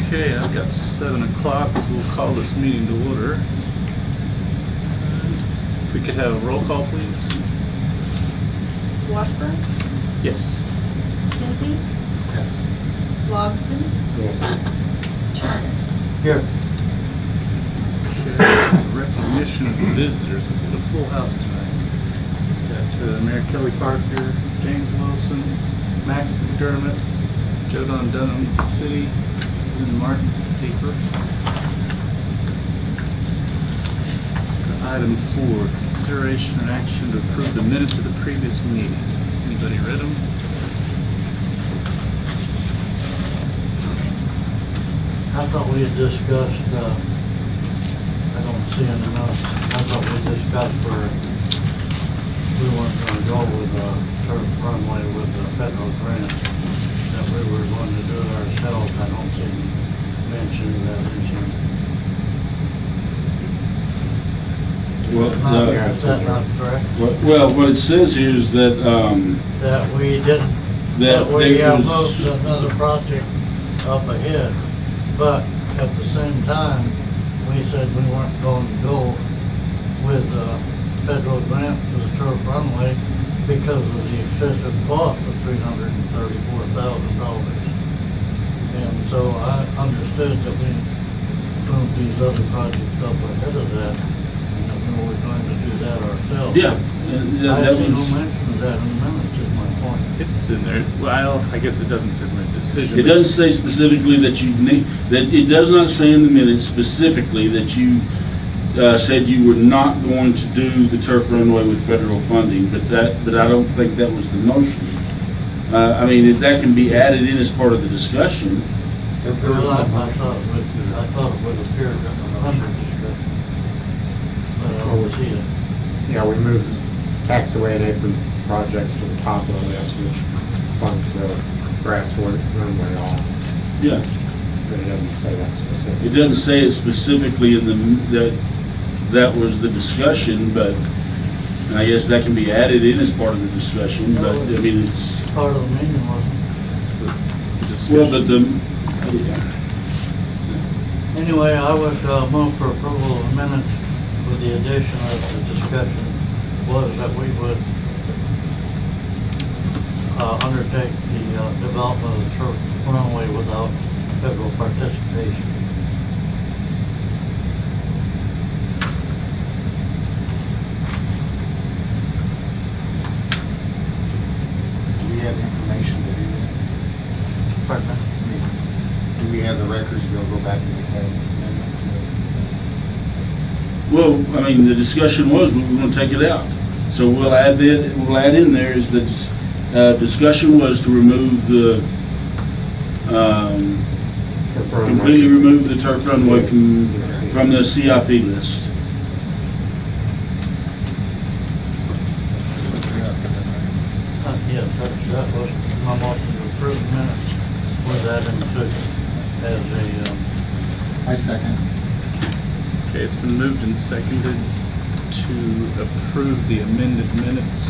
Okay, I've got 7 o'clock, so we'll call this meeting to order. If we could have a roll call, please. Washburn, Yes. Kinsey, Yes. Logston, Yes. Turner. Here. Okay, recognition of visitors. We've got a full house tonight. Got Mayor Kelly Parker, James Wilson, Max McDermott, Joe Don Dunham, City, Lynn Martin, paper. Item 4, consideration and action to approve the minutes of the previous meeting. Has anybody read them? I thought we had discussed, I don't see any notes. I thought we discussed where we weren't going to go with the runway with the federal grant, that we were going to do it ourselves. I don't see any mention of that in here. Well, Is that not correct? well, what it says here is that, That we didn't, that that we there moved was, another project up ahead, but at the same time, we said we weren't going to go with the federal grant for the turf runway because of the excessive cost of $334,000. And so I understood that we moved these other projects up ahead of that, and that we were going to do that ourselves. yeah, and I that see no was, mention of that in the minutes, is my point. It's in there. Well, I guess it doesn't say in the decision. it but doesn't say specifically that you need, that it does not say in the minutes specifically that you said you were not going to do the turf runway with federal funding, but I don't think that was the motion. I mean, if that can be added in as part of the discussion. Well, I thought it would appear under discussion. But I don't see it. Yeah, we moved taxiway and apron projects to the top of the list, which fund the grass runway off. Yeah. But it doesn't say that specifically. It doesn't say it specifically in that was the discussion, but I guess that can be added in as part of the discussion, but I mean, it's, Part of the meeting, wasn't it? well, but Anyway, I would move for approval of the minutes with the addition of the discussion was that we would undertake the development of the turf runway without federal participation. Do we have information to do that? Pardon me? Do we have the records to go back and make that amendment? well, I mean, the discussion was we were going to take it out. So we'll add in there is that discussion was to remove the, completely remove the turf runway from the CIP list. Yes, that was my motion to approve the minutes with that included as a, I second. Okay, it's been moved and seconded to approve the amended minutes.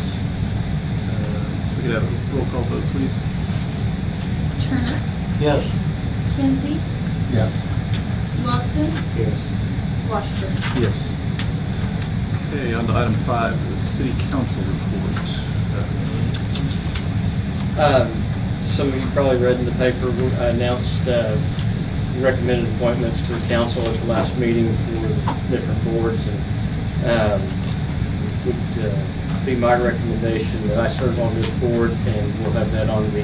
We could have a roll call vote, please. Turner, yes. Kinsey, Yes. Logston, Yes. Washburn. Yes. Okay, on to item 5, the city council report. Some of you probably read in the paper, I announced recommended appointments to the council at the last meeting for different boards, and would be my recommendation that I serve on this board, and we'll have that on the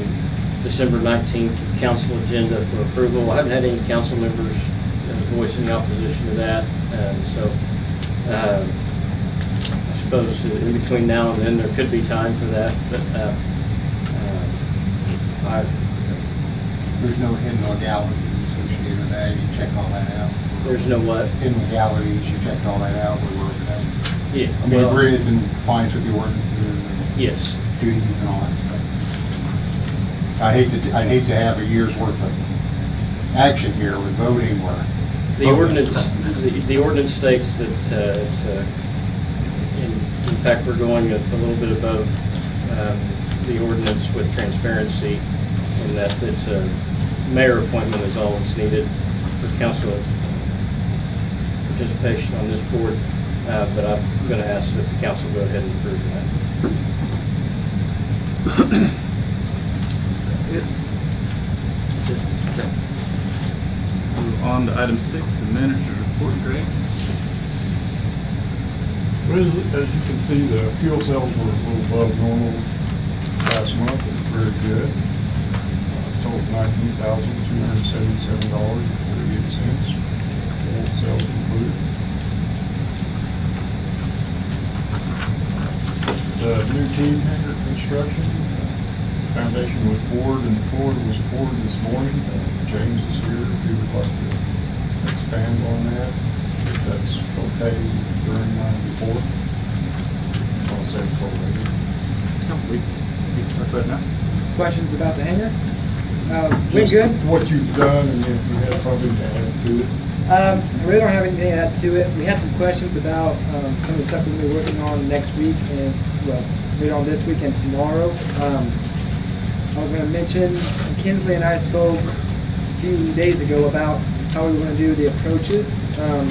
December 19th council agenda for approval. I haven't had any council members voice any opposition to that, so I suppose in between now and then there could be time for that, but There's no hidden legalities associated with that. You check all that out. there's no what? Hidden legalities, you checked all that out. We're working on. Yeah. I mean, well, we're in compliance with the ordinances and yes. duties and all that stuff. I'd hate to have a year's worth of action here with voting where. The ordinance states that it's, in fact, we're going a little bit above the ordinance with transparency, in that it's mayor appointment is all that's needed for council participation on this board, but I'm going to ask that the council go ahead and approve that. Okay. Move on to item 6, the manager's report, Greg. Well, as you can see, the fuel cells were a little above normal last month. It was very good. Total $19,277.48, all cells included. The new team hangar construction, foundation was poured and the floor was poured this morning. James is here if he would like to expand on that, if that's okay during my report. I'll say it's already. We can talk about it now. Questions about the hangar? We're good. What you've done and if you had something to add to it. I really don't have anything to add to it. We had some questions about some of the stuff we're going to be working on next week and, well, later on this week and tomorrow. I was going to mention, Kinsley and I spoke a few days ago about how we want to do the approaches. I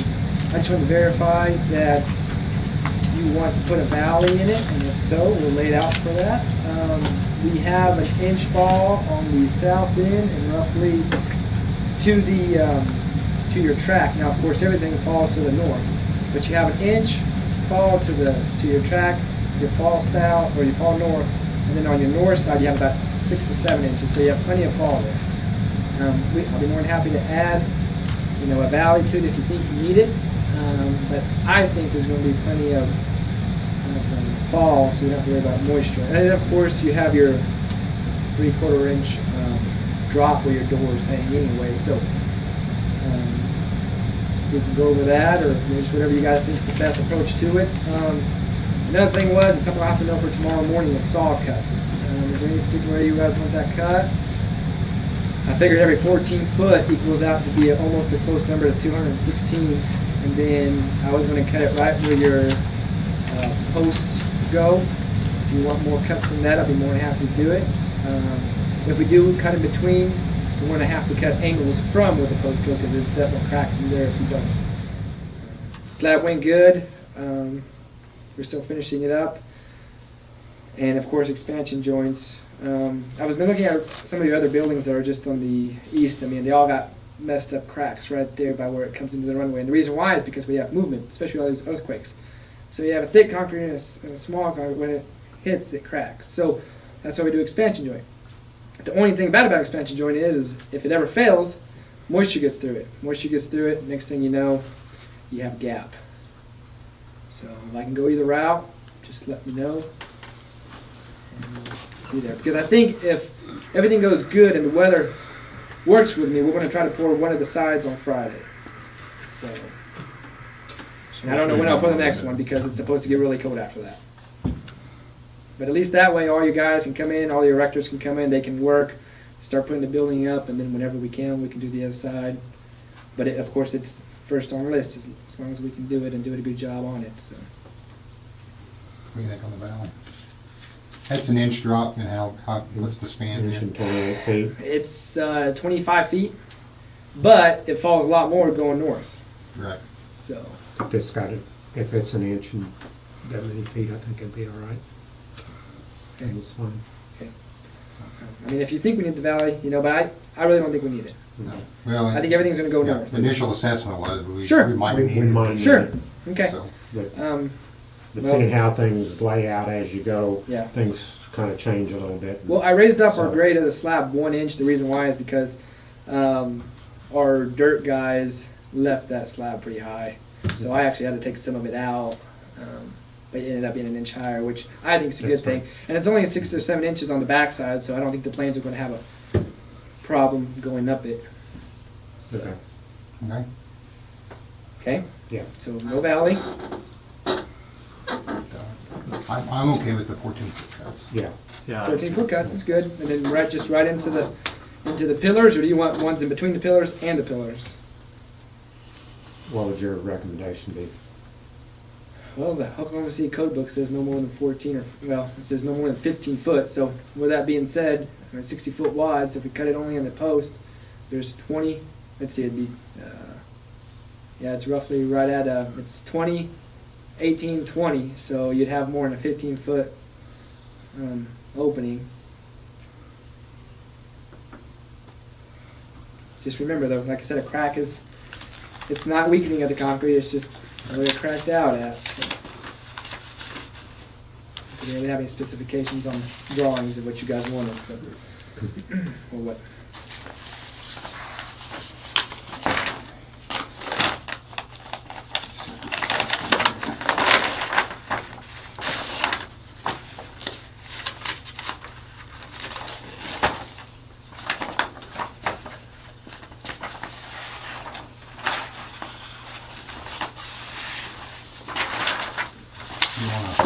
just wanted to verify that you want to put a valley in it, and if so, we'll lay it out for that. We have an inch fall on the south end and roughly to the to your track. Now, of course, everything falls to the north, but you have an inch fall to your track. You fall south or you fall north, and then on your north side you have about 6 to 7 inches, so you have plenty of fall there. I'll be more than happy to add, a valley to it if you think you need it, but I think there's going to be plenty of fall, so you don't have to worry about moisture. And then, of course, you have your 3/4 inch drop where your doors hang anyway, so we can go over that, or just whatever you guys think is the best approach to it. Another thing was, it's something I'll have to know for tomorrow morning, is saw cuts. Is there any particular way you guys want that cut? I figured every 14 foot equals out to be almost a close number to 216, and then I was going to cut it right where your posts go. If you want more cuts than that, I'll be more than happy to do it. If we do cut in between, we're going to have to cut angles from where the posts go, because there's definitely cracks in there if you don't. Slab went good. We're still finishing it up. And of course, expansion joints. I was been looking at some of the other buildings that are just on the east. I mean, they all got messed up cracks right there by where it comes into the runway. And the reason why is because we have movement, especially all these earthquakes. So you have a thick concrete and a small concrete. When it hits, it cracks. So that's why we do expansion joint. The only thing bad about expansion joint is if it ever fails, moisture gets through it. Moisture gets through it. Next thing you know, you have gap. So if I can go either route, just let me know. Be there, because I think if everything goes good and the weather works with me, we're going to try to pour one of the sides on Friday. So, and I don't know when I'll pour the next one because it's supposed to get really cold after that. But at least that way, all you guys can come in, all your erectors can come in, they can work, start putting the building up, and then whenever we can do the other side. But of course, it's first on the list as long as we can do it and do a good job on it. So. What do you think on the valley? That's an inch drop, and what's the span Inch there? and 28 feet. It's 25 feet, but it falls a lot more going north. Right. So If it's an inch and that many feet, I think it'd be all right. okay. It's fine. Okay. I mean, if you think we need the valley, but I really don't think we need it. No. Well, I think everything's going to go yeah, north. the initial assessment was we Sure. might We need it. might. Sure. Okay. So, But Well, seeing how things lay out as you go, Yeah. things kind of change a little bit. well, I raised up our So- grade of the slab 1 inch. The reason why is because our dirt guys left that slab pretty high, so I actually had to take some of it out. But it ended up being an inch higher, which I think is a That's good thing. fine. And it's only 6 or 7 inches on the backside, so I don't think the planes are going to have a problem going up it. So, Okay. okay. okay. Yeah. So no valley. I'm okay with the 14-foot cuts. Yeah. Yeah. 14-foot cuts is good, and then right into the pillars, or do you want ones in between the pillars and the pillars? What would your recommendation be? Well, the Oklahoma City code book says no more than 14, or well, it says no more than 15 foot. So with that being said, 60 foot wide. So if we cut it only in the post, there's 20, let's see, it'd be, yeah, it's roughly right at, it's 20, 18, 20, so you'd have more than a 15-foot opening. Just remember though, like I said, a crack is, it's not weakening of the concrete, it's just where it cracked out at. So. We didn't really have any specifications on the drawings of what you guys wanted, so, or what. You want to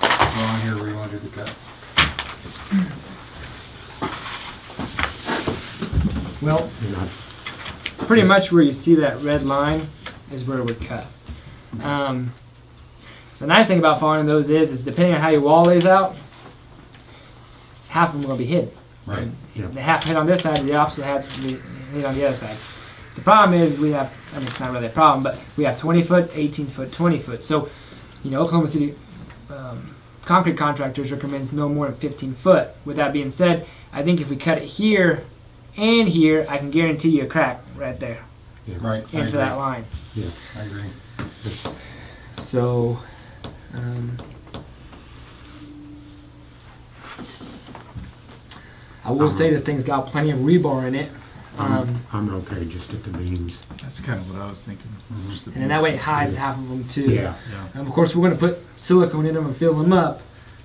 go on here, where you want to do the cuts? Well, You know, pretty much where you see that red line is where it would cut. The nice thing about following those is depending on how your wall lays out, half of them are going to be hidden. Right. Yeah. The half hit on this side, the opposite half to be hit on the other side. The problem is we have, I mean, it's not really a problem, but we have 20 foot, 18 foot, 20 foot. So, you know, Oklahoma City concrete contractors recommends no more than 15 foot. With that being said, I think if we cut it here and here, I can guarantee you a crack right there Right. I into agree. that line. Yeah. I agree. So, I will say this thing's got plenty of rebar in it. I'm okay just at the beams. That's kind of what I was thinking. Just the And then that way it beams. hides half of them too. Yeah. Yeah. Of course, we're going to put silicone in them and fill them up.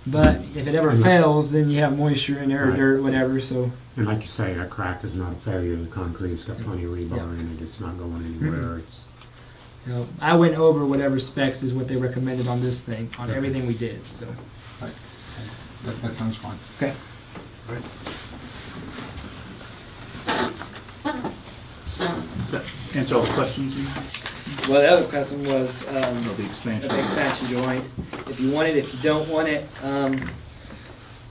But if it ever Mhm. fails, then you have moisture in there, or Right. dirt, whatever. So, And like you say, a crack is not a failure of the concrete. It's got plenty of rebar Yeah. in it. It's not going anywhere. It's, you know, I went over whatever specs is what they recommended on this thing, on everything we did. So, That sounds fine. okay. Does that answer all the questions you had? Well, the other question was Of the expansion. the expansion joint. If you want it, if you don't want it.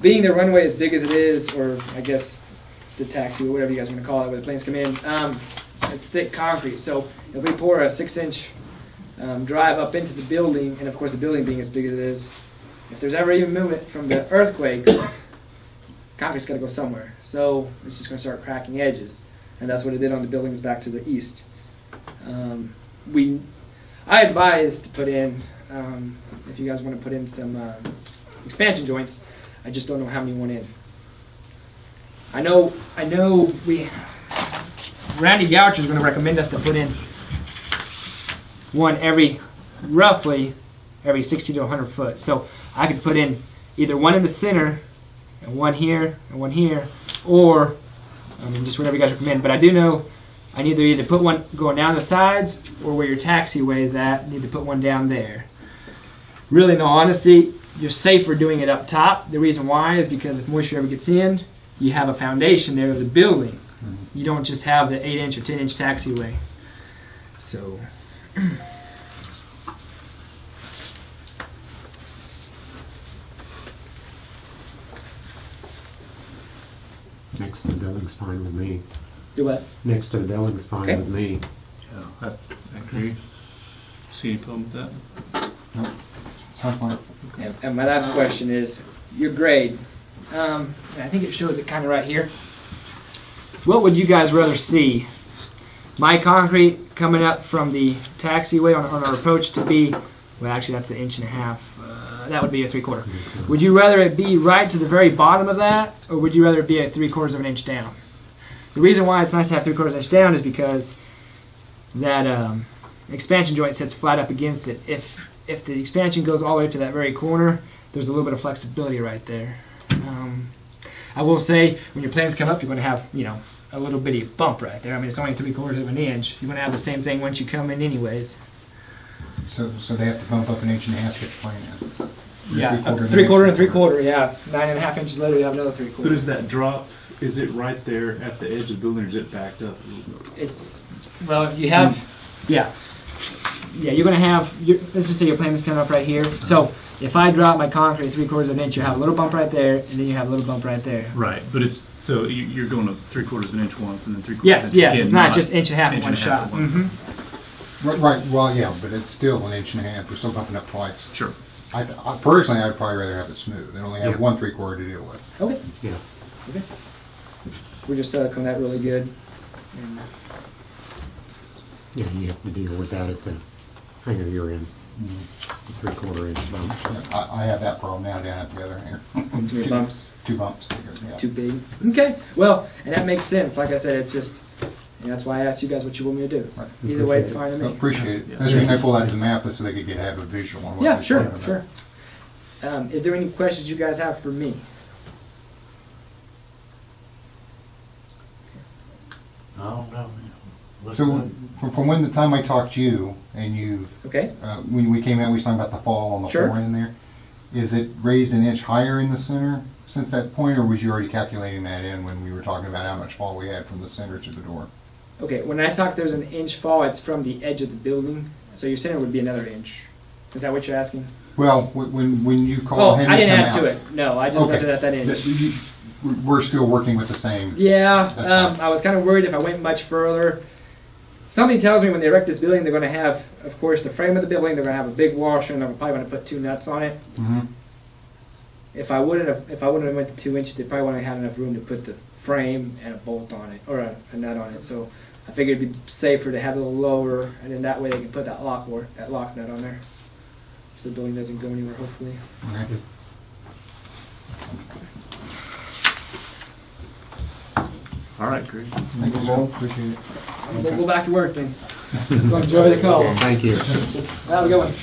Being the runway as big as it is, or I guess the taxi, or whatever you guys want to call it, where the planes come in, it's thick concrete. So if we pour a 6-inch drive up into the building, and of course the building being as big as it is, if there's ever even movement from the earthquakes, concrete's got to go somewhere. So it's just going to start cracking edges, and that's what it did on the buildings back to the east. I advised to put in, if you guys want to put in some expansion joints, I just don't know how many went in. I know Randy Goucher is going to recommend us to put in one roughly every 60 to 100 foot. So I could put in either one in the center, and one here, or just whatever you guys recommend. But I do know I need to either put one going down the sides, or where your taxiway is at, need to put one down there. Really, in all honesty, you're safer doing it up top. The reason why is because if moisture ever gets in, you have a foundation there of the building. You don't just have the 8-inch or 10-inch taxiway. So, next to the building's fine with me. do what? Next to the building's fine Okay. with me. Yeah, I agree. See any problem with that? Sounds fine. And my last question is, your grade. And I think it shows it kind of right here. What would you guys rather see? My concrete coming up from the taxiway on our approach to be, well, actually that's an 1.5 inches. That would be a 3/4. Would you rather it be right to the very bottom of that, or would you rather it be at 3/4 of an inch down? The reason why it's nice to have 3/4 of an inch down is because that expansion joint sits flat up against it. If the expansion goes all the way to that very corner, there's a little bit of flexibility right there. I will say, when your planes come up, you're going to have, a little bitty bump right there. I mean, it's only 3/4 of an inch. You're going to have the same thing once you come in anyways. So they have to bump up 1.5 inches to get the plane in. Yeah, 3/4 3/4 and 3/4, yeah. 9.5 inches later, you have another But 3/4. is that drop, is it right there at the edge of the building, or is it backed up a little bit? It's, well, you have, yeah. Yeah, you're going to have, let's just say your plane is coming up right here. So if I drop my concrete 3/4 of an inch, you have a little bump right there, and then you have a little bump right there. Right, but it's, so you're going to 3/4 of an inch once and then 3/4 Yes, inch yes, again, it's not just inch and a half in inch one and a half shot. at one time. Right, well, yeah, but it's still an inch and a half, we're still bumping up twice. Sure. I personally, I'd probably rather have it smooth, and only have Yeah. 1 3/4 to deal with. Okay, Yeah. okay. We're just on that really good. And, Yeah, you have to deal with that at the hangar you're in, 3/4 inch bump. I have that problem now down at the other end. Two bumps. 2 bumps. Yeah. Too big. Okay, well, and that makes sense. Like I said, it's just, and that's why I asked you guys what you want me to do. So Right. either way, it's fine to me. Appreciate it. Yeah. That's the reason I pulled out the map, so they could have a visual on what Yeah, we're sure, talking sure. about. Is there any questions you guys have for me? I don't know. Looks So, good. from when the time I talked to you, and you, Okay, when we came out, we was talking about the fall on the Sure. floor in there. Is it raised an inch higher in the center since that point, or was you already calculating that in when we were talking about how much fall we had from the center to the door? okay. When I talk there's an inch fall, it's from the edge of the building. So your center would be another inch. Is that what you're asking? Well, when you Oh, called Henry I didn't to add come to out- it. No, I just left Okay. it at that inch. We're still working with the same. Yeah, That's fine. I was kind of worried if I went much further. Something tells me when they erect this building, they're going to have, of course, the frame of the building. They're going to have a big washer, and they're probably going to put 2 nuts on it. Mhm. If I wouldn't have went to 2 inches, they probably wouldn't have had enough room to put the frame and a bolt on it, or a nut on it. So I figured it'd be safer to have it a little lower, and then that way they can put that lock nut on there, so the building doesn't go anywhere. Hopefully. Okay. All right, great. Thank you, sir. Appreciate it. We'll go back to work then. Enjoy the call. Thank you. Have a good one.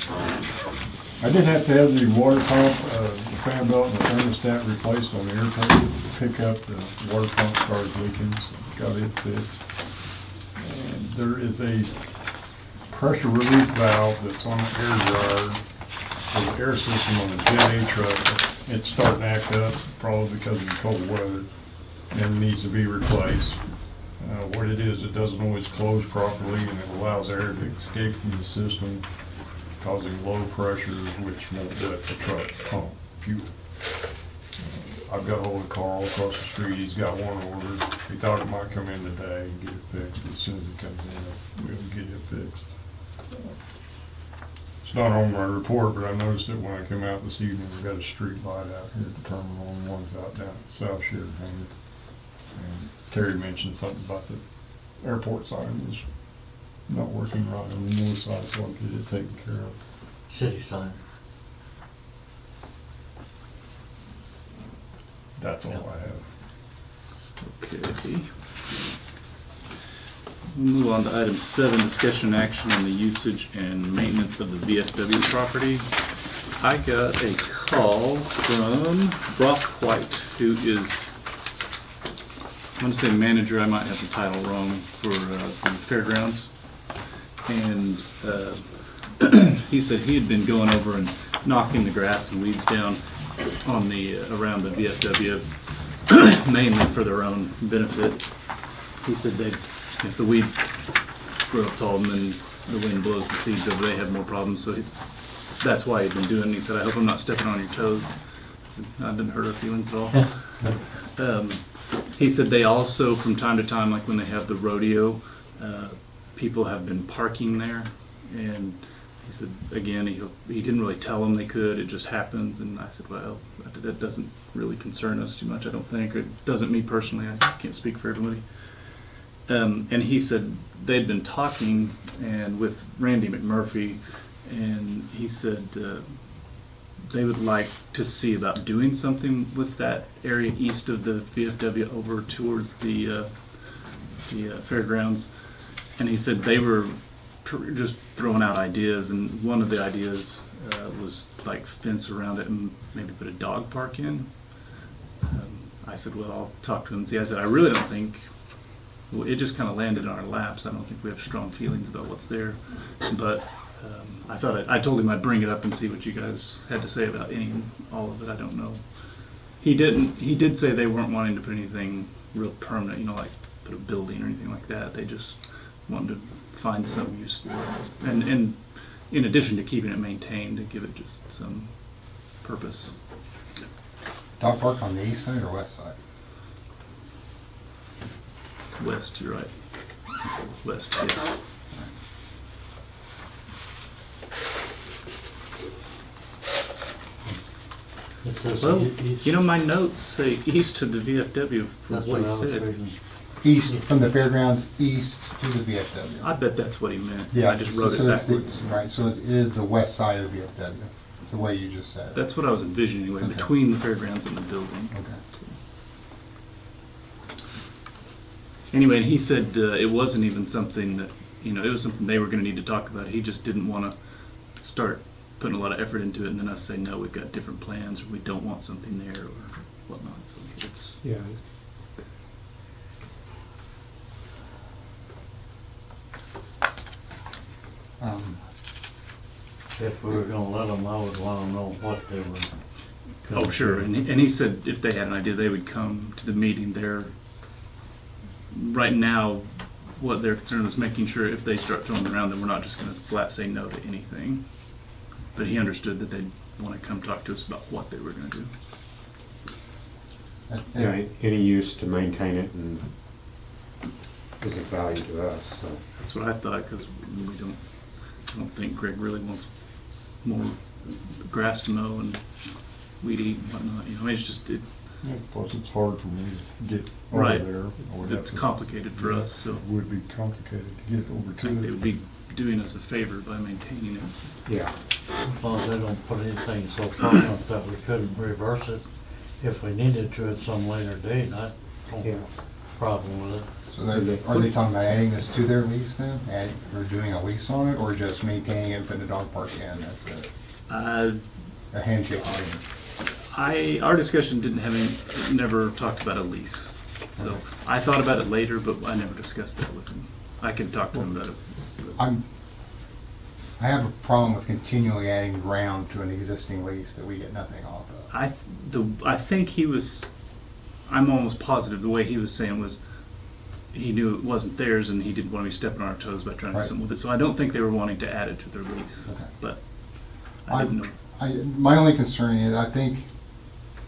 I did have to have the water pump, the fan belt and the thermostat replaced on the air tank. Pickup, the water pump started leaking, so got it fixed. And there is a pressure relief valve that's on the air guard for the air system on the Jet A truck. It's starting to act up, probably because of the cold weather, and needs to be replaced. What it is, it doesn't always close properly, and it allows air to escape from the system, causing low pressures, which won't let the truck pump fuel. I've got ahold of Carl across the street, he's got one ordered. He thought it might come in today and get it fixed. As soon as it comes in, we'll get it fixed. It's not on my report, but I noticed it when I came out this evening. We got a street light out here at the terminal, and one's out down at South Sheridan. And Terry mentioned something about the airport sign was not working right on the north side, so I'll get it taken care of. City sign. That's all I have. Okay. We'll move on to item 7, discussion action on the usage and maintenance of the VFW property. I got a call from Brock White, who is, I'm going to say manager, I might have the title wrong, for the fairgrounds. And he said he had been going over and knocking the grass and weeds down on the around the VFW, mainly for their own benefit. He said if the weeds grow up tall and then the wind blows the seeds over, they have more problems. So that's why he'd been doing it. He said, I hope I'm not stepping on your toes. I didn't hurt her feelings at all. He said they also, from time to time, like when they have the rodeo, people have been parking there. And he said, again, he didn't really tell them they could, it just happens. And I said, well, that doesn't really concern us too much, I don't think. It doesn't me personally, I can't speak for everybody. And he said they'd been talking and with Randy McMurphy, and he said they would like to see about doing something with that area east of the VFW over towards the fairgrounds. And he said they were just throwing out ideas, and one of the ideas was like fence around it and maybe put a dog park in. I said, well, I'll talk to him and see. I said, I really don't think, well, it just kind of landed in our laps. I don't think we have strong feelings about what's there. But I told him I'd bring it up and see what you guys had to say about all of it. I don't know. He did say they weren't wanting to put anything real permanent, like put a building or anything like that. They just wanted to find some use for it. And in addition to keeping it maintained, to give it just some purpose. Dog park on the east side or west side? West, you're right. West, yes. It says Well, east. you know, my notes say east of the VFW from That's what what I he was said. reading. East, from the fairgrounds east to the VFW. I bet that's what he meant. Yeah, I just wrote so it it's the- backwards. Right, so it is the west side of VFW, the way you just said. That's what I was envisioning, anyway, Okay. between the fairgrounds and the building. Okay. Anyway, and he said it wasn't even something that, you know, it was something they were gonna need to talk about. He just didn't wanna start putting a lot of effort into it and then us say, no, we've got different plans, or we don't want something there, or whatnot, so it's, Yeah. If we were gonna let them, I would want to know what they were. oh, sure, and he said if they had an idea, they would come to the meeting there. Right now, what their concern was making sure if they start throwing it around, that we're not just gonna flat say no to anything. But he understood that they'd wanna come talk to us about what they were gonna do. Yeah, any use to maintain it and is of value to us, so. That's what I thought, because I don't think Greg really wants more grass to mow and weed eat and whatnot, you know, it's just, Yeah, plus it's hard for me to get over Right. there. I would have it's to- complicated for us, so It would be complicated to get over I think they to would it. be doing us a favor by maintaining it. Yeah. As long as they don't put anything so permanent that we couldn't reverse it if we needed to at some later date, I don't Yeah. have a problem with it. So are they talking about adding this to their lease then? Or doing a lease on it, or just maintaining it, putting the dog park in, that's it? A handshake agreement? Our discussion didn't have any, never talked about a lease. So I thought about it later, but I never discussed that with him. I can talk to him about it. I have a problem with continually adding ground to an existing lease that we get nothing off of. I think he was, I'm almost positive the way he was saying was, he knew it wasn't theirs and he didn't want to be stepping on our toes by trying to do Right. something with it. So I don't think they were wanting to add it to their lease, Okay. but I didn't know. My only concern is, I think,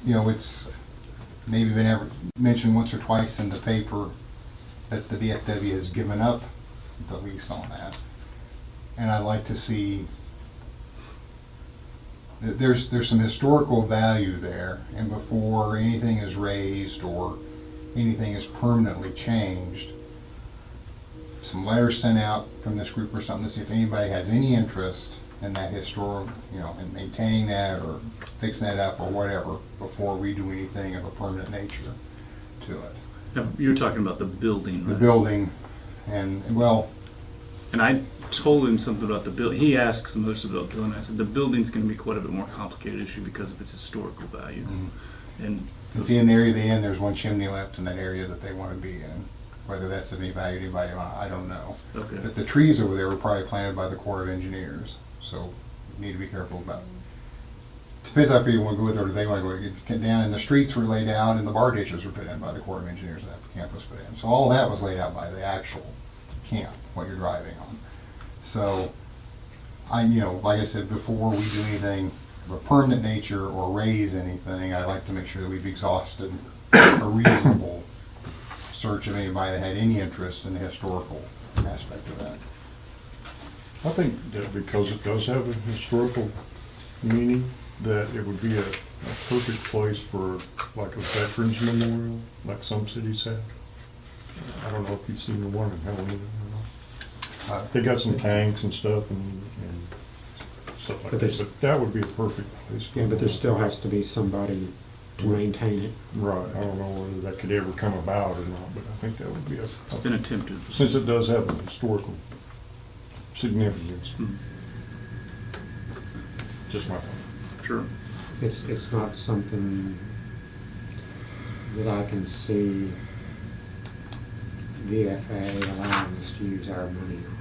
you know, it's maybe been ever mentioned once or twice in the paper that the VFW has given up the lease on that. And I'd like to see, that there's some historical value there, and before anything is raised or anything is permanently changed, some letters sent out from this group or something to see if anybody has any interest in that historic, you know, in maintaining that or fixing that up or whatever before we do anything of a permanent nature to it. Now, you're talking about the building, The right? building, and, well, And I told him something about the building. He asked some most about the building. I said, the building's gonna be quite a bit more complicated issue because of its historical value. And you see in the area of the end, there's one chimney left in that area that they want to be in. Whether that's of any value to anybody, I don't know. Okay. But the trees over there were probably planted by the Corps of Engineers, so you need to be careful about. Depends how far you want to go with it, or they want to go get down, and the streets were laid out, and the bar ditches were put in by the Corps of Engineers, that camp was put in. So all that was laid out by the actual camp, what you're driving on. So, you know, like I said, before we do anything of a permanent nature or raise anything, I'd like to make sure that we've exhausted a reasonable search of anybody that had any interest in the historical aspect of that. I think that because it does have a historical meaning, that it would be a perfect place for like a veterans memorial, like some cities have. I don't know if you've seen the one in Helena or not. They got some tanks and stuff and stuff like But that, there's- but that would be a perfect place. Yeah, but there still has to be somebody to maintain it. Right, I don't know whether that could ever come about or not, but I think that would be it's been a, attempted. since it does have a historical significance, Mhm. just my thought. Sure. It's not something that I can see VFA allowing us to use our money on.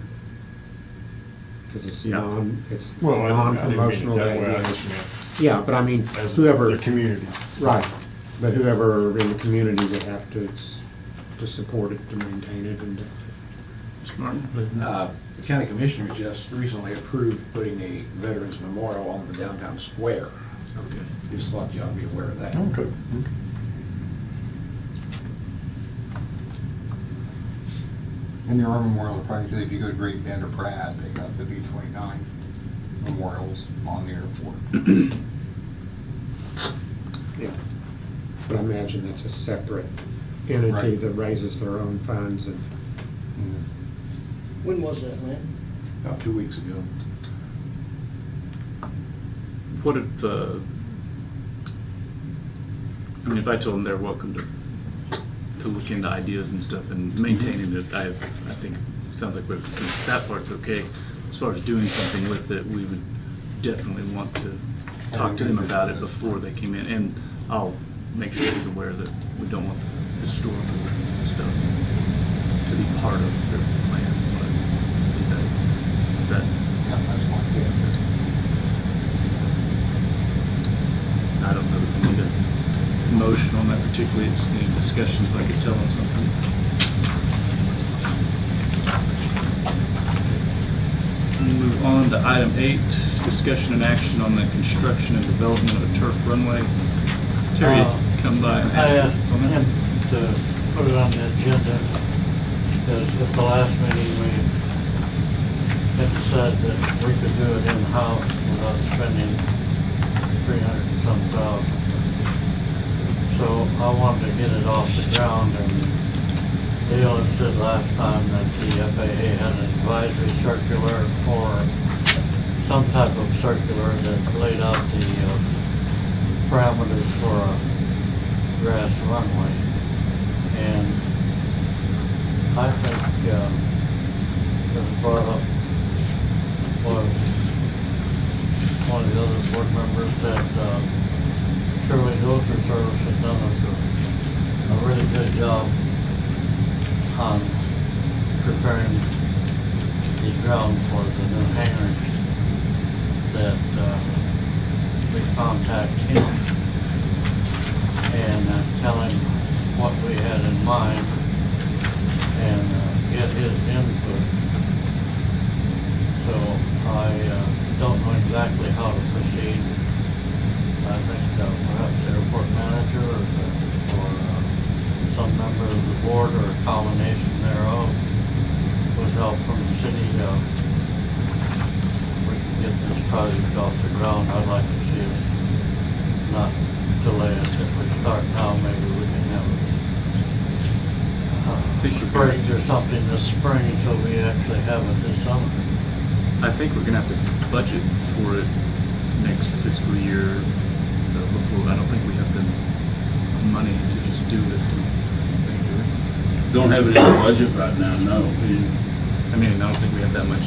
Because it's Yeah. it's Well, I didn't mean it non-promotional. that way, I value. just meant Yeah, but I mean, as whoever, the community. right, but whoever in the community would have to support it, to maintain it, and to Martin? The county commissioners just recently approved putting a Veterans Memorial on the downtown square. Just thought you ought to be aware of that. Okay. And there are memorial projects, if you go to Great Bend or Pratt, they got the B-29 memorials on the airport. Yeah. But I imagine that's a separate entity Right. that raises their own funds and. When was that, Lynn? About 2 weeks ago. What if, I mean, if I told them they're welcome to look into ideas and stuff and maintaining it, I think, sounds like since that part's okay. As far as doing something with it, we would definitely want to talk to them about it before they came in. And I'll make sure he's aware that we don't want historical stuff to be part of their plan. But is that, Yeah, that's one. I don't know that we need a motion on that particularly, just need discussions so I could tell them something. Move on to item 8, discussion and action on the construction and development of a turf runway. Terry, come by and I ask asked us on him that. to put it on the agenda, because at the last meeting, we had said that we could do it in-house without spending 300 and some thousand. So I wanted to get it off the ground, and Dale had said last time that the FAA had an advisory circular or some type of circular that laid out the parameters for a grass runway. And I think, that was brought up, was one of the other board members that, Shirley Dozer Service has done us a really good job on preparing the ground for the new hangar, that we contact him and tell him what we had in mind and get his input. So I don't know exactly how to proceed. I think perhaps the airport manager or some member of the board or a combination thereof with help from the city, we can get this project off the ground. I'd like to see us not delay it. If we start now, maybe we can have it spring or something this spring, so we actually have it this summer. I think we're gonna have to budget for it next fiscal year. Before, I don't think we have the money to just do it. Don't have it in the budget right now, no. I mean, I don't think we have that much.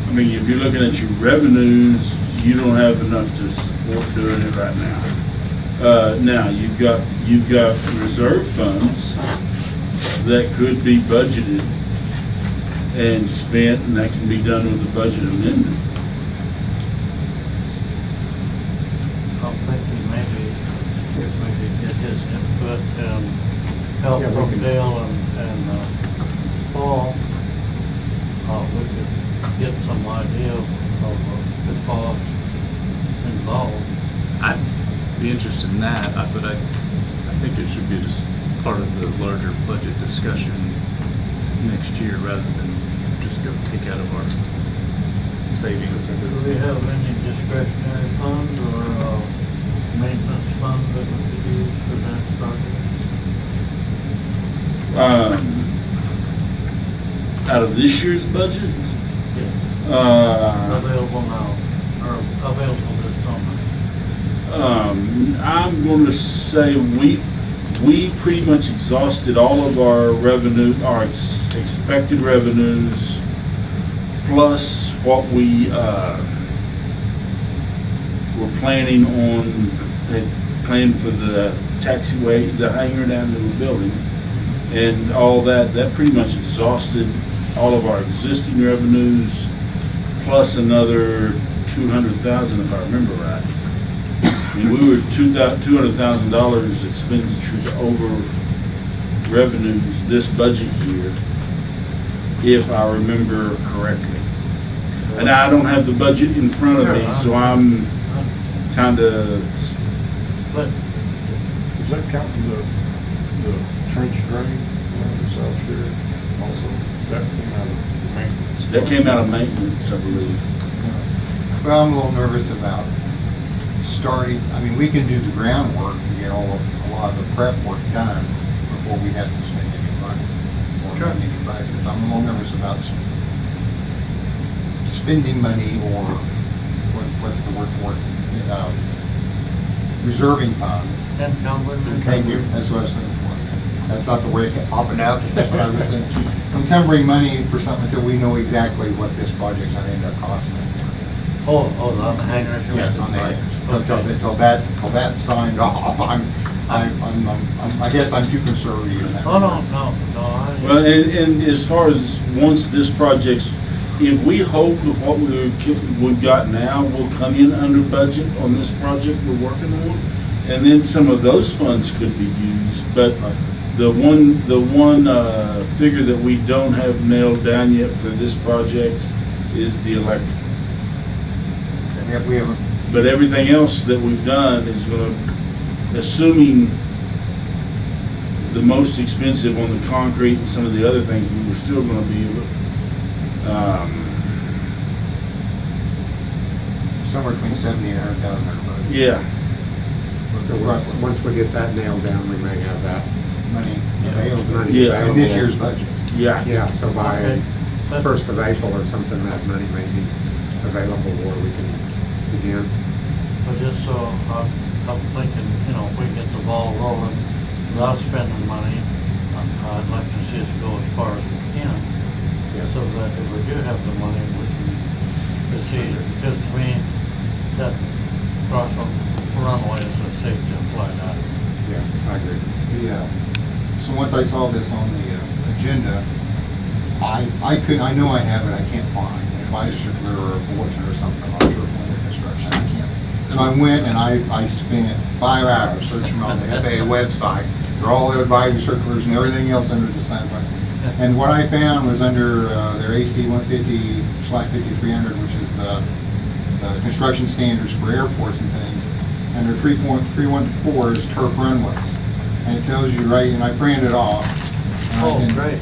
I mean, if you're looking at your revenues, you don't have enough to support doing it right now. Now, you've got reserve funds that could be budgeted and spent, and that can be done with a budget amendment. I'm thinking maybe if we could get his input and help Yeah, we from can- Dale and Paul, we could get some idea of the cost involved. I'd be interested in that, but I think it should be just part of the larger budget discussion next year rather than just go take out of our savings. Do we have any discretionary funds or maintenance funds that we could use for that project? Out of this year's budget, Yes, available now, or available this summer. I'm going to say we pretty much exhausted all of our revenue, our expected revenues, plus what we were planning on, had planned for the taxiway, the hangar down to the building, and all that pretty much exhausted all of our existing revenues, plus another 200,000 if I remember right. I mean, we were $200,000 expenditures over revenues this budget year, if I remember correctly. And I don't have the budget in front of me, so I'm kind of, But Does that count for the trench drain around the South Shore? Also, that came out of maintenance. that came out of maintenance, I believe. Well, I'm a little nervous about starting, I mean, we can do the groundwork and get a lot of the prep work done before we have to spend any money or Sure. run any budgets. I'm a little nervous about spending money or what's the word for it? Reserving funds. encumbering. Thank you, that's what I was looking for. That's not the word that kept popping out, that's what I was thinking. Encumbering money for something until we know exactly what this project's gonna end up costing us. Oh, on the hangers? Yes, on the Right. hangers. Okay. Until that's signed off, I guess I'm too conservative in that. Oh, no, regard. no. Well, and as far as, once this project's, if we hope that what we've got now will come in under budget on this project we're working on, and then some of those funds could be used, but the one figure that we don't have nailed down yet for this project is the electric. And yet we haven't, But everything else that we've done is gonna, assuming the most expensive on the concrete and some of the other things, we were still gonna be able, somewhere between 70 and 100,000 budget. yeah, So once we get that nailed down, we may have that. Money available. Money Yeah. In this available. year's budget. yeah. Yeah, so by Okay. 1st of April or something, that money may be available where we can begin. But just so, I'm thinking, if we get the ball rolling without spending money, I'd like to see us go as far as we can. Yeah. So that if we do have the money, we can proceed. Because to me, that crossroad runway is a safety to fly out. Yeah, I agree. Yeah. So once I saw this on the agenda, I know I have it, I can't find an advisory circular or a bulletin or something, I'm sure from the construction, I can't. So I went and I spent 5 hours searching on the FAA website for all the advisory circulars and everything else under the sun. And what I found was under their AC 150/5300, which is the construction standards for airports and things, under 3.314 is turf runways. And it tells you right, and I printed it off. and I Oh, can- great.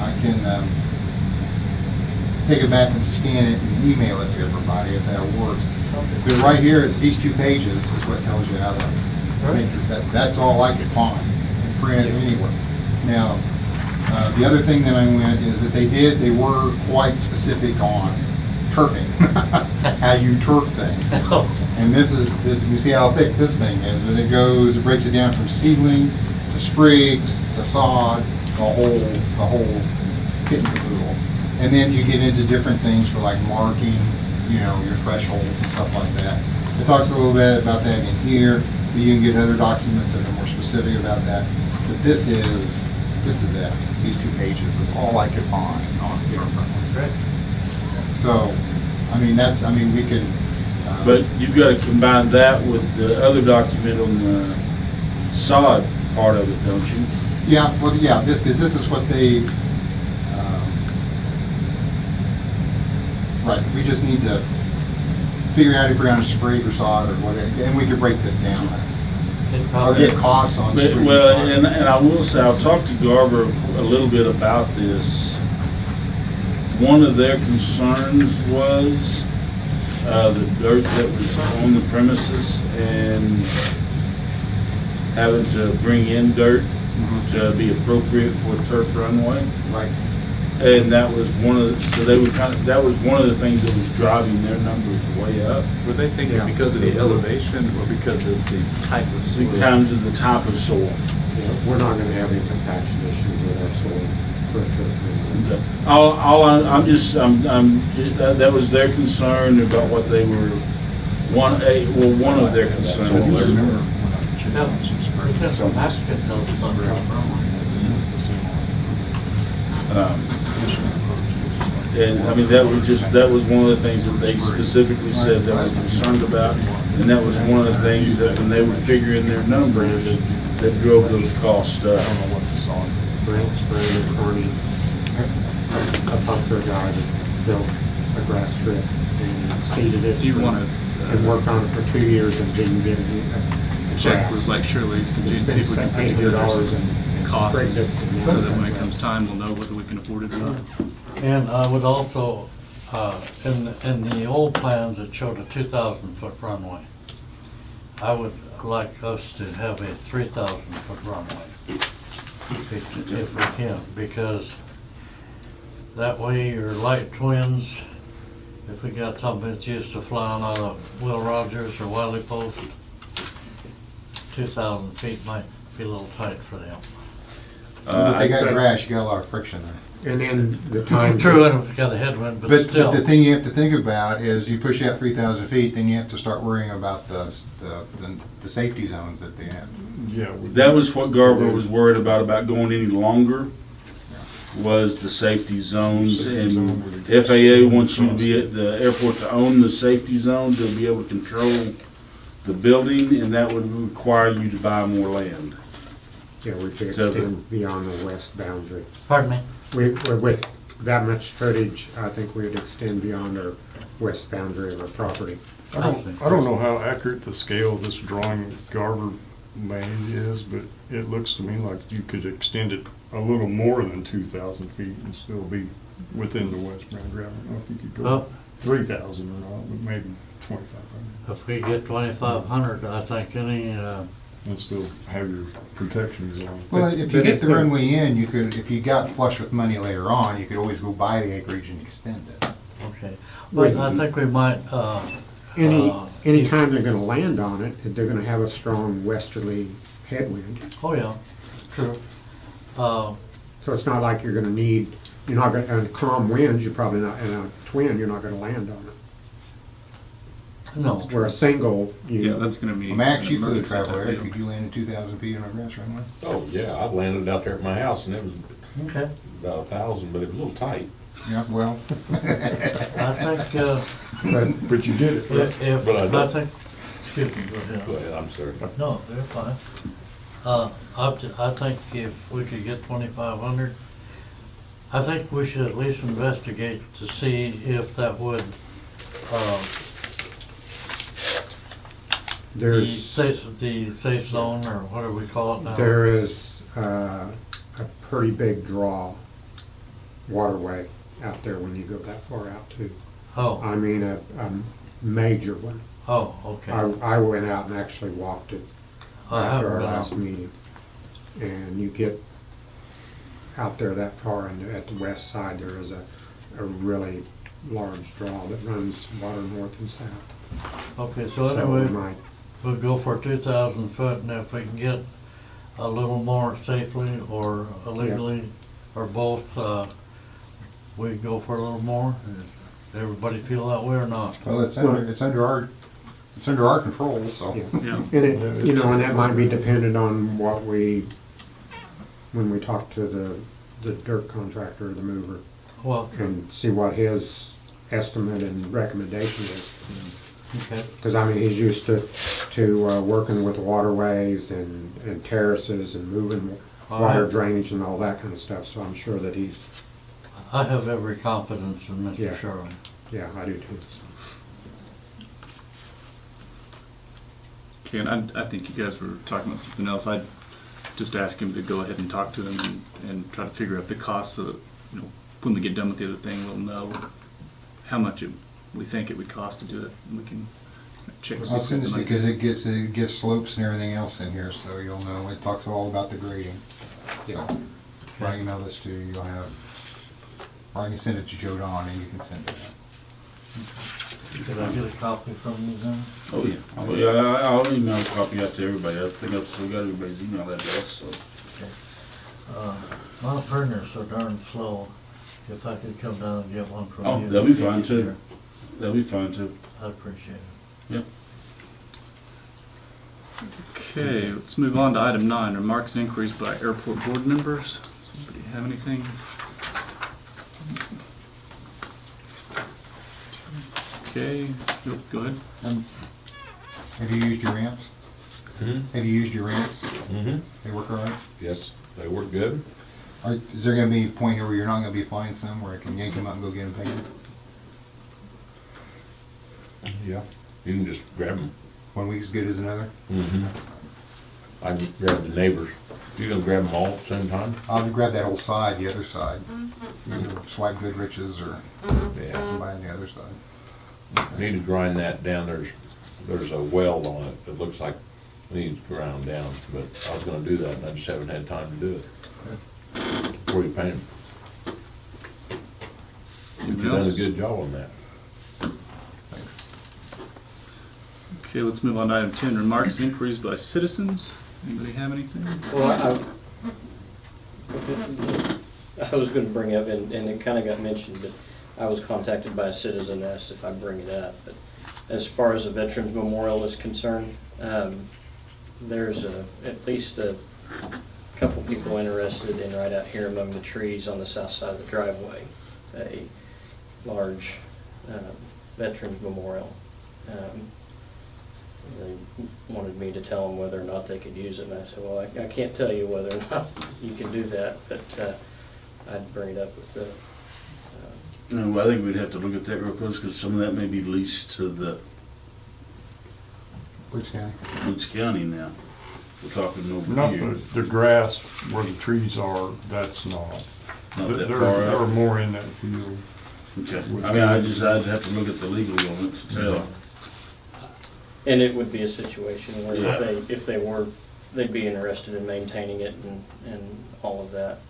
I can take it back and scan it and email it to everybody if that works. But right here, it's these 2 pages is what tells you how to make that's all I could find and print it anyway. Now, the other thing that I went is that they were quite specific on turfing, how you turf things. And this, you see how thick this thing is, but it breaks it down from seedling to sprigs to sod, the whole kit and caboodle. And then you get into different things for like marking, your thresholds and stuff like that. It talks a little bit about that in here, but you can get other documents that are more specific about that. But this is it. These 2 pages is all I could find on here. Great. So, we could. But you've got to combine that with the other document on the sod part of it, don't you? Yeah, well, yeah, because this is what they, right, we just need to figure out if we're on a sprig or sod or whatever, and we could break this down. Or get costs on sprig or Well, sod. and I will say, I've talked to Garver a little bit about this. One of their concerns was the dirt that was on the premises and having to bring in dirt to be appropriate for a turf runway. Right, And that was one of that was one of the things that was driving their numbers way up. Were they thinking Yeah. because of the elevation or because of the type of soil? Because of the type of soil. We're not gonna have any compaction issues with our soil. That was their concern about what they were, one of their So I concerns. remember when I checked on some spreadsheets. Because of basket those on the runway. And that was one of the things that they specifically said they were concerned about. And that was one of the things that when they were figuring their numbers, that drove those costs up. I don't know what the sod. Brandon Carney, a buffer guy that built a grass strip and seeded it. Do you want to and worked on it for 2 years and didn't get it. check with like Shirley's, continue to see if we can put together $800 some and costs, straightened it. so that when it comes time, we'll know whether we can afford it or not. And I would also, in the old plans, it showed a 2,000-foot runway. I would like us to have a 3,000-foot runway, if we can, because that way your light twins, if we got something that's used to flying out of Will Rogers or Wiley Post, 2,000 feet might be a little tight for them. If they got grass, you got a lot of friction there. And then the time. True, and if we got a headwind, but But still. the thing you have to think about is you push out 3,000 feet, then you have to start worrying about the safety zones that they have. Yeah. That was what Garver was worried about going any longer, was the safety zones. And FAA wants you to be at the airport to own the safety zones, to be able to control the building, and that would require you to buy more land. Yeah, we could extend beyond the west boundary. Pardon me? With that much footage, I think we'd extend beyond our west boundary of our property. I don't know how accurate the scale of this drawing Garver made is, but it looks to me like you could extend it a little more than 2,000 feet and still be within the west boundary. I don't know if you could go Well- 3,000 or not, but maybe 2,500. If we get 2,500, I think any, And still have your protections on. Well, if you get the runway in, you could, if you got flush with money later on, you could always go buy the acreage and extend it. okay. But I think we might, Anytime they're gonna land on it, they're gonna have a strong westerly headwind. oh yeah, true. So it's not like you're not gonna, in calm winds, you're probably not, in a twin, you're not gonna land on it. No. Where a single, Yeah, you, that's gonna be. Well, Max, you flew emergency travel type area, deal. could you land at 2,000 feet on a grass runway? Oh, yeah, I landed out there at my house and it was Okay. about 1,000, but it was a little tight. Yeah, well. I think, But you did it. if, But I I don't. think, excuse me, go ahead. Go ahead, I'm sorry. No, they're fine. I think if we could get 2,500, I think we should at least investigate to see if that would, there's, the safe zone, or whatever we call it now. there is a pretty big draw waterway out there when you go that far out too. Oh, I mean, a major one. oh, okay. I went out and actually walked it I after haven't our been last out. meeting. And you get out there that far, and at the west side, there is a really large draw that runs water north and south. Okay, so So we anyway, might, we'll go for 2,000 foot, and if we can get a little more safely or illegally, or both, we go for a little more. Does everybody feel that way or not? Well, it's under our control, so. yeah. Yeah. And it, and that might be dependent on when we talk to the dirt contractor, the mover, Well, and see what his estimate and recommendation is. okay, Because, I mean, he's used to working with waterways and terraces and moving water drainage and all that kind of stuff, so I'm sure that he's, I have every confidence in Yeah. Mr. Sherwin. yeah, I do too. Okay, and I think you guys were talking about something else. I'd just ask him to go ahead and talk to them and try to figure out the cost so that, when we get done with the other thing, we'll know how much we think it would cost to do it. And we can check. I'll send this because it gets slopes and everything else in here, so you'll know. It talks all about the grading. Yeah. So, if I email this to you, you'll have, or I can send it to Joe Don and you can send it out. Could I get a copy from you then? Oh, yeah. I'll email a copy out to everybody. I think I've still got everybody's email address, so. My printer's so darn slow. If I could come down and get one from Oh, you. that'll be it'd fine too. easier. That'll be fine too. I'd appreciate it. Yep. Okay, let's move on to item 9, remarks and inquiries by airport board members. Somebody have anything? Okay, go ahead. Have you used your ramps? Have you used your ramps? Mm-hmm. They work all right? Yes, they work good. Is there gonna be a point here where you're not gonna be flying some, where I can yank them out and go get them painted? Yeah. You can just grab them. One week's good as another. Mm-hmm. I can grab the neighbors. You gonna grab them all at the same time? I'll grab that whole side, the other side. Either swipe Goodrich's or Yeah. combine the other side. Need to grind that down. There's a weld on it that looks like it needs ground down, but I was gonna do that and I just haven't had time to do it. Before you paint them. You've Anything done a else? good job on that. Okay, let's move on to item 10, remarks and inquiries by citizens. Anybody have anything? Well, I was gonna bring up, and it kinda got mentioned, but I was contacted by a citizen, asked if I bring it up. But as far as the Veterans Memorial is concerned, there's at least a couple people interested in right out here among the trees on the south side of the driveway, a large Veterans Memorial. They wanted me to tell them whether or not they could use it, and I said, well, I can't tell you whether or not you can do that, but I'd bring it up with the, No, I think we'd have to look at that real close, because some of that may be leased to the Woods County. Woods County now. We're talking over Not here. the grass where the trees are, that's not. Not that There far are out. more in that field. Okay, I mean, I'd have to look at the legal on it to tell. and it would be a situation where Yeah. if they were, they'd be interested in maintaining it and all of that,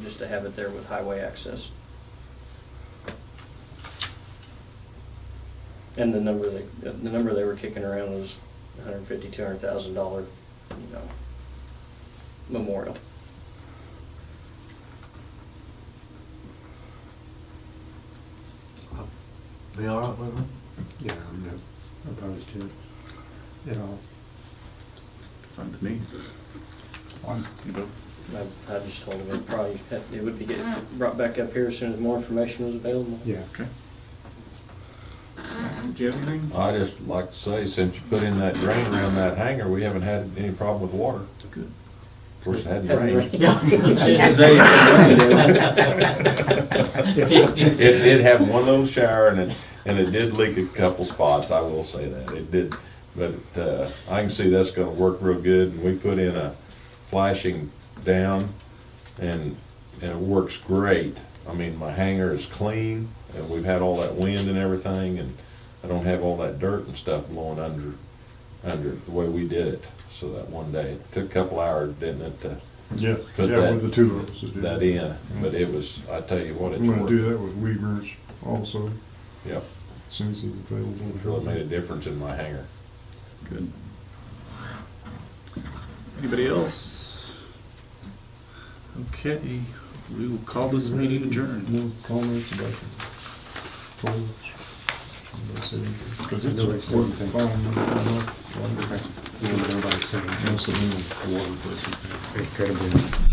just to have it there with highway access. And the number they were kicking around was $150,000, $200,000, memorial. Be all right with them? Yeah, I'm not opposed to it at all. Fine with me. You go. I just told them it would be getting brought back up here as soon as more information was available. Yeah. Okay. Do you have anything? I just like to say, since you put in that drain around that hangar, we haven't had any problem with water. Good. Of course, it hadn't rained. It did have one little shower and it did leak a couple spots, I will say that, it did. But I can see that's gonna work real good, and we put in a flashing down and it works great. I mean, my hangar is clean and we've had all that wind and everything, and I don't have all that dirt and stuff blowing under the way we did it. So that one day, it took a couple hours, didn't it, to Yeah, Put yeah, that- with the two of us. to do that in, but it was, I tell you what, it's I'm gonna worked. do that with Weavers also, Yep, as soon as it's available. it's really made a difference in my hangar. Good. Anybody else? Okay, we will call this meeting adjourned. No comments about the polls? Because it's Nobody a said quick anything. phone. Nobody saying That's the water person. it could have been